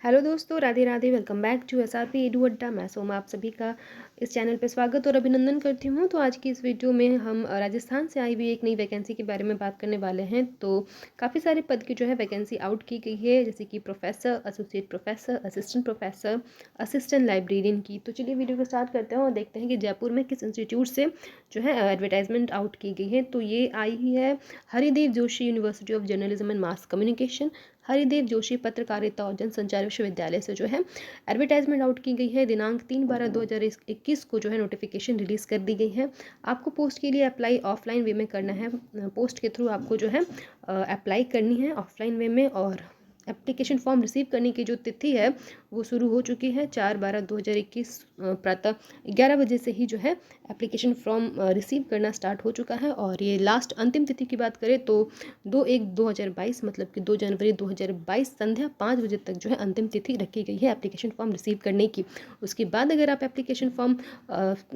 Hello दोस्तों, Radhe Radhe. Welcome back to SRP edu adda. मैं सोमा आप सभी का इस चैनल पर स्वागत और अभिनंदन करती हूं। तो आज की इस वीडियो में हम राजस्थान से आई हुई एक नई वैकेंसी के बारे में बात करने वाले हैं। तो काफ़ी सारे पद की जो है वैकेंसी आउट की गई है, जैसे कि professor, associate professor, assistant professor, assistant librarian की। तो चलिए वीडियो को स्टार्ट करते हैं और देखते हैं कि जयपुर में किस इंस्टीट्यूट से जो है एडवर्टाइजमेंट आउट की गई है। तो ये आई हुई है Haridev Joshi university of journalism and mass communication, Haridev Joshi पत्रकारिता और जनसंचार विश्वविद्यालय से जो है एडवर्टाइजमेंट आउट की गई है। दिनांक 3/12/2021 को जो है नोटिफिकेशन रिलीज़ कर दी गई है। आपको पोस्ट के लिए अप्लाई ऑफलाइन वे में करना है। पोस्ट के थ्रू आपको जो है अप्लाई करनी है ऑफलाइन वे में। और एप्लीकेशन फॉर्म रिसीव करने की जो तिथि है वो शुरू हो चुकी है। 4/12/2021 प्रातः 11 बजे से ही जो है एप्लीकेशन फॉर्म रिसीव करना स्टार्ट हो चुका है। और ये लास्ट अंतिम तिथि की बात करें तो 2/1/2022 मतलब कि 2 जनवरी 2022 संध्या 5 बजे तक जो है अंतिम तिथि रखी गई है एप्लीकेशन फॉर्म रिसीव करने की। उसके बाद अगर आप एप्लीकेशन फॉर्म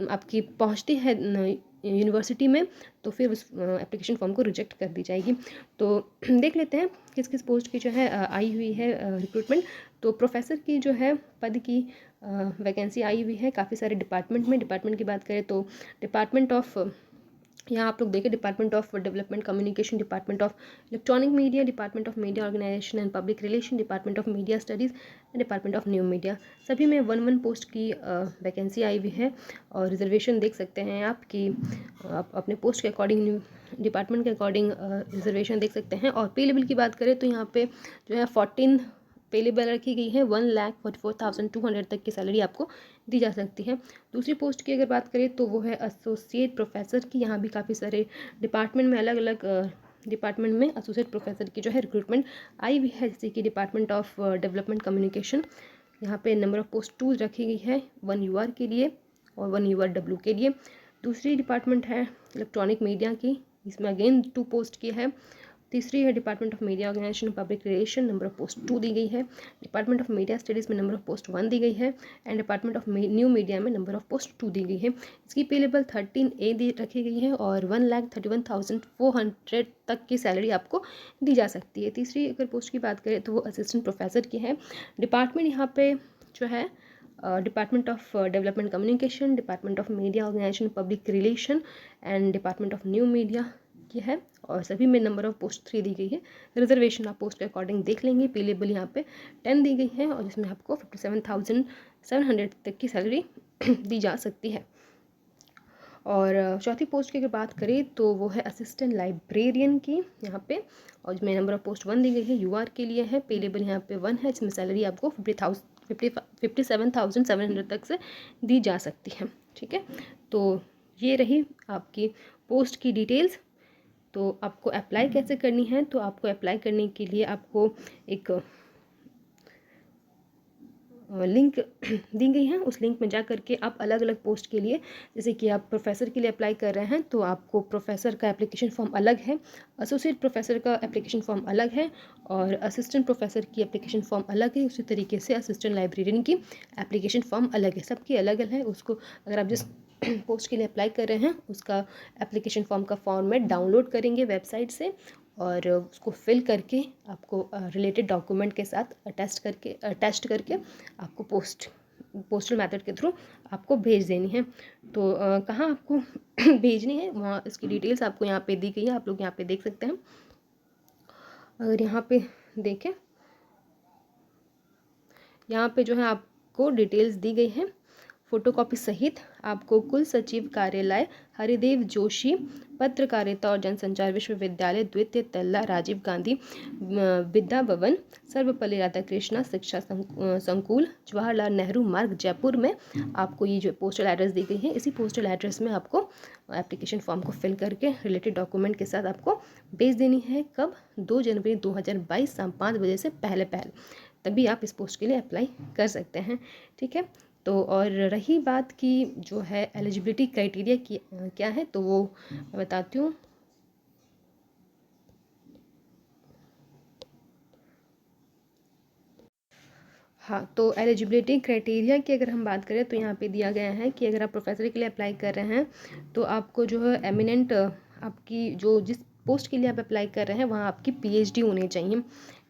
आपकी पहुंचती है यूनिवर्सिटी में तो फिर उस एप्लीकेशन फॉर्म को रिजेक्ट कर दी जाएगी। तो देख लेते हैं किस किस पोस्ट की जो है आई हुई है रिक्रूटमेंट। तो प्रोफेसर की जो है पद की वैकेंसी आई हुई है काफ़ी सारे डिपार्टमेंट में। डिपार्टमेंट की बात करें तो डिपार्टमेंट ऑफ, यहाँ आप लोग देखें, department of development communication, department of electronic media, department of media organization and public relation, department of media studies and department of new media. सभी में 1-1 पोस्ट की वैकेंसी आई हुई है। और रिजर्वेशन देख सकते हैं आप कि आप अपने पोस्ट के अकॉर्डिंग, डिपार्टमेंट के अकॉर्डिंग रिजर्वेशन देख सकते हैं। और पे लेवल की बात करें तो यहाँ पे जो है 14 पे लेवल रखी गई है। 1,44,200 तक की सैलरी आपको दी जा सकती है। दूसरी पोस्ट की अगर बात करें तो वो है एसोसिएट प्रोफेसर की। यहाँ भी काफ़ी सारे डिपार्टमेंट में, अलग अलग डिपार्टमेंट में एसोसिएट प्रोफेसर की जो है रिक्रूटमेंट आई हुई है। जैसे कि डिपार्टमेंट ऑफ डेवलपमेंट कम्युनिकेशन, यहाँ पे नंबर ऑफ पोस्ट 2 रखी गई है, 1 यूआर के लिए और 1 यूआरडब्ल्यू के लिए। दूसरी डिपार्टमेंट है इलेक्ट्रॉनिक मीडिया की, इसमें अगेन 2 पोस्ट की है। तीसरी है department of media organization public relation, number of post 2 दी गई है। डिपार्टमेंट ऑफ मीडिया स्टडीज़ में नंबर ऑफ पोस्ट 1 दी गई है। And department of new media में नंबर ऑफ पोस्ट 2 दी गई है। इसकी पे लेवल 13A दी रखी गई है और 1,31,400 तक की सैलरी आपको दी जा सकती है। तीसरी अगर पोस्ट की बात करें तो वो असिस्टेंट प्रोफेसर की है। डिपार्टमेंट यहाँ पे जो है department of development communication, department of media organization public relation and department of new media की है। और सभी में नंबर ऑफ पोस्ट 3 दी गई है। रिजर्वेशन आप पोस्ट के अकॉर्डिंग देख लेंगे। पे लेवल यहाँ पे 10 दी गई है और जिसमें आपको 57,700 तक की सैलरी दी जा सकती है। और चौथी पोस्ट की अगर बात करें तो वो है असिस्टेंट लाइब्रेरियन की यहाँ पे, और इसमें नंबर ऑफ पोस्ट 1 दी गई है, यूआर के लिए है। पे लेवल यहाँ पे 1 है, जिसमें सैलरी आपको 57,700 तक से दी जा सकती है। ठीक है, तो ये रही आपकी पोस्ट की डिटेल्स। तो आपको अप्लाई कैसे करनी है, तो आपको अप्लाई करने के लिए आपको एक लिंक दी गई है। उस लिंक में जा करके आप अलग अलग पोस्ट के लिए, जैसे कि आप प्रोफेसर के लिए अप्लाई कर रहे हैं तो आपको प्रोफेसर का एप्लीकेशन फॉर्म अलग है, एसोसिएट प्रोफेसर का एप्लीकेशन फॉर्म अलग है और असिस्टेंट प्रोफेसर की एप्लीकेशन फॉर्म अलग है। उसी तरीके से असिस्टेंट लाइब्रेरियन की एप्लीकेशन फॉर्म अलग है, सबकी अलग अलग है। उसको अगर आप जिस पोस्ट के लिए अप्लाई कर रहे हैं उसका एप्लीकेशन फॉर्म का फॉर्मेट डाउनलोड करेंगे वेबसाइट से और उसको फिल करके आपको रिलेटेड डॉक्यूमेंट के साथ अटैच करके आपको पोस्टल मेथड के थ्रू आपको भेज देनी है। तो कहाँ आपको भेजनी है वहाँ इसकी डिटेल्स आपको यहाँ पे दी गई है, आप लोग यहाँ पे देख सकते हैं। अगर यहाँ पे देखें, यहाँ पे जो है आपको डिटेल्स दी गई है फोटोकॉपी सहित। आपको कुल सचिव कार्यालय हरिदेव जोशी पत्रकारिता और जनसंचार विश्वविद्यालय, द्वितीय तल्ला, राजीव गांधी विद्या भवन, सर्वपल्ली राधाकृष्णा शिक्षा संकुल, जवाहरलाल नेहरू मार्ग, जयपुर में आपको ये जो पोस्टल एड्रेस दी गई है, इसी पोस्टल एड्रेस में आपको एप्लीकेशन फॉर्म को फिल करके रिलेटेड डॉक्यूमेंट के साथ आपको भेज देनी है। कब? 2 जनवरी 2022 शाम 5 बजे से पहले तभी आप इस पोस्ट के लिए अप्लाई कर सकते हैं। ठीक है, तो और रही बात की जो है एलिजिबिलिटी क्राइटेरिया की क्या है, तो वो मैं बताती हूँ। हाँ, तो एलिजिबिलिटी क्राइटेरिया की अगर हम बात करें तो यहाँ पे दिया गया है कि अगर आप प्रोफेसर के लिए अप्लाई कर रहे हैं तो आपको जो है एमिनेंट, आपकी जो जिस पोस्ट के लिए आप अप्लाई कर रहे हैं वहाँ आपकी पीएचडी होनी चाहिए।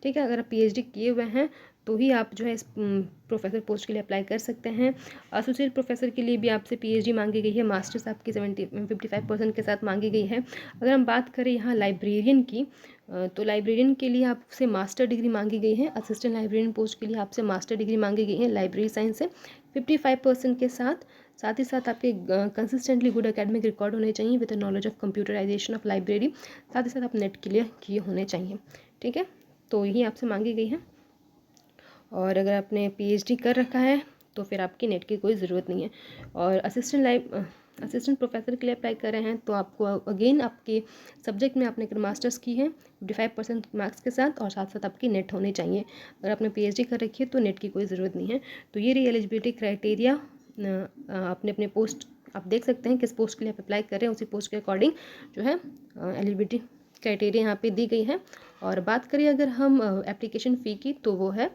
ठीक है, अगर आप पीएचडी किए हुए हैं तो ही आप जो है इस प्रोफेसर पोस्ट के लिए अप्लाई कर सकते हैं। एसोसिएट प्रोफेसर के लिए भी आपसे पीएचडी मांगी गई है, मास्टर्स आपकी 55% के साथ मांगी गई है। अगर हम बात करें यहाँ लाइब्रेरियन की, तो लाइब्रेरियन के लिए आपसे मास्टर डिग्री मांगी गई है। असिस्टेंट लाइब्रेरियन पोस्ट के लिए आपसे मास्टर डिग्री मांगी गई है लाइब्रेरी साइंस से 55% के साथ। साथ ही साथ आपके कंसिस्टेंटली गुड एकेडमिक रिकॉर्ड होने चाहिए with knowledge of computerization of library. साथ ही साथ आप नेट क्लियर किए होने चाहिए। ठीक है, तो यही आपसे मांगी गई है। और अगर आपने पीएचडी कर रखा है तो फिर आपकी नेट की कोई ज़रूरत नहीं है। और असिस्टेंट प्रोफेसर के लिए अप्लाई कर रहे हैं तो आपको अगेन आपके सब्जेक्ट में आपने अगर मास्टर्स की है 55% मार्क्स के साथ, और साथ साथ आपकी नेट होनी चाहिए। अगर आपने पीएचडी कर रखी है तो नेट की कोई ज़रूरत नहीं है। तो ये रही एलिजिबिलिटी क्राइटेरिया। आपने अपने पोस्ट आप देख सकते हैं किस पोस्ट के लिए आप अप्लाई कर रहे हैं, उसी पोस्ट के अकॉर्डिंग जो है एलिजिबिलिटी क्राइटेरिया यहाँ पे दी गई है। और बात करें अगर हम एप्लीकेशन फ़ी की, तो वो है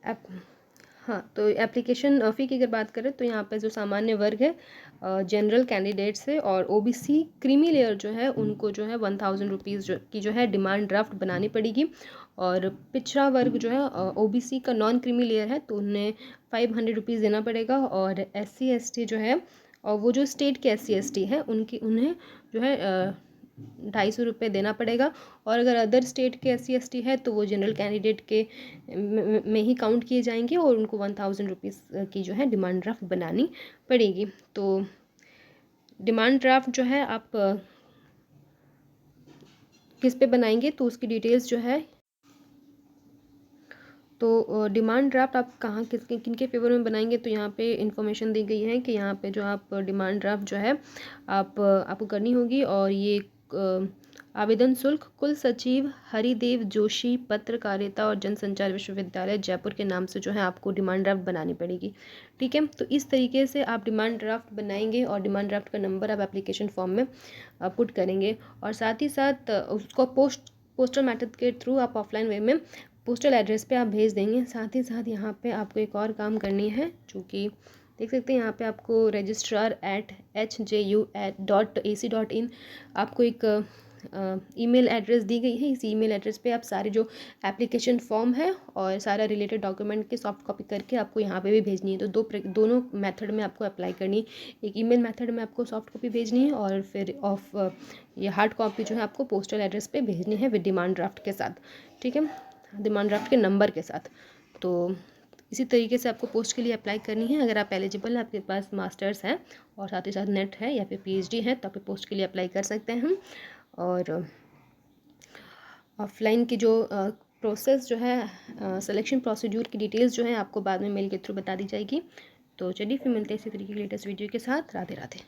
हाँ, तो एप्लीकेशन फ़ी की अगर बात करें तो यहाँ पे जो सामान्य वर्ग है, जनरल कैंडिडेट्स है और ओबीसी क्रीमी लेयर जो है उनको जो है 1000 रुपीज़ की जो है डिमांड ड्राफ्ट बनानी पड़ेगी। और पिछड़ा वर्ग जो है ओबीसी का नॉन क्रीमी लेयर है तो उन्हें 500 रुपीज़ देना पड़ेगा। और SC ST जो है, और वो जो स्टेट के SC ST है उन्हें जो है 250 रुपये देना पड़ेगा। और अगर अदर स्टेट के SC ST है तो वो जनरल कैंडिडेट के में ही काउंट किए जाएंगे और उनको 1000 रुपीज़ की जो है डिमांड ड्राफ्ट बनानी पड़ेगी। तो डिमांड ड्राफ्ट जो है आप किस पे बनाएंगे तो उसकी डिटेल्स जो है, तो डिमांड ड्राफ्ट आप कहाँ किन के फेवर में बनाएंगे, तो यहाँ पे इंफॉर्मेशन दी गई है कि यहाँ पे जो आप डिमांड ड्राफ्ट जो है आपको करनी होगी। और ये आवेदन शुल्क कुल सचिव हरिदेव जोशी पत्रकारिता और जनसंचार विश्वविद्यालय जयपुर के नाम से जो है आपको डिमांड ड्राफ्ट बनानी पड़ेगी। ठीक है, तो इस तरीके से आप डिमांड ड्राफ्ट बनाएंगे और डिमांड ड्राफ्ट का नंबर आप एप्लीकेशन फॉर्म में पुट करेंगे। और साथ ही साथ उसको पोस्टल मेथड के थ्रू आप ऑफलाइन वे में पोस्टल एड्रेस पे आप भेज देंगे। साथ ही साथ यहाँ पे आपको एक और काम करनी है, जो कि देख सकते हैं यहाँ पे आपको registrar@hju.ac.in आपको एक ईमेल एड्रेस दी गई है। इस ईमेल एड्रेस पे आप सारे जो एप्लीकेशन फॉर्म है और सारा रिलेटेड डॉक्यूमेंट की सॉफ्ट कॉपी करके आपको यहाँ पे भी भेजनी है। तो दोनों मेथड में आपको अप्लाई करनी है। एक ईमेल मेथड में आपको सॉफ्ट कॉपी भेजनी है और फिर ये हार्ड कॉपी जो है आपको पोस्टल एड्रेस पे भेजनी है विद डिमांड ड्राफ्ट के साथ। ठीक है, डिमांड ड्राफ्ट के नंबर के साथ। तो इसी तरीके से आपको पोस्ट के लिए अप्लाई करनी है। अगर आप एलिजिबल हैं, आपके पास मास्टर्स है और साथ ही साथ नेट है या फिर पीएचडी है, तो आप पोस्ट के लिए अप्लाई कर सकते हैं। और ऑफलाइन की जो प्रोसेस जो है सिलेक्शन प्रोसीड्यूर की डिटेल्स जो है आपको बाद में मेल के थ्रू बता दी जाएगी। तो चलिए फिर मिलते हैं इसी तरीके की लेटेस्ट वीडियो के साथ। राधे राधे।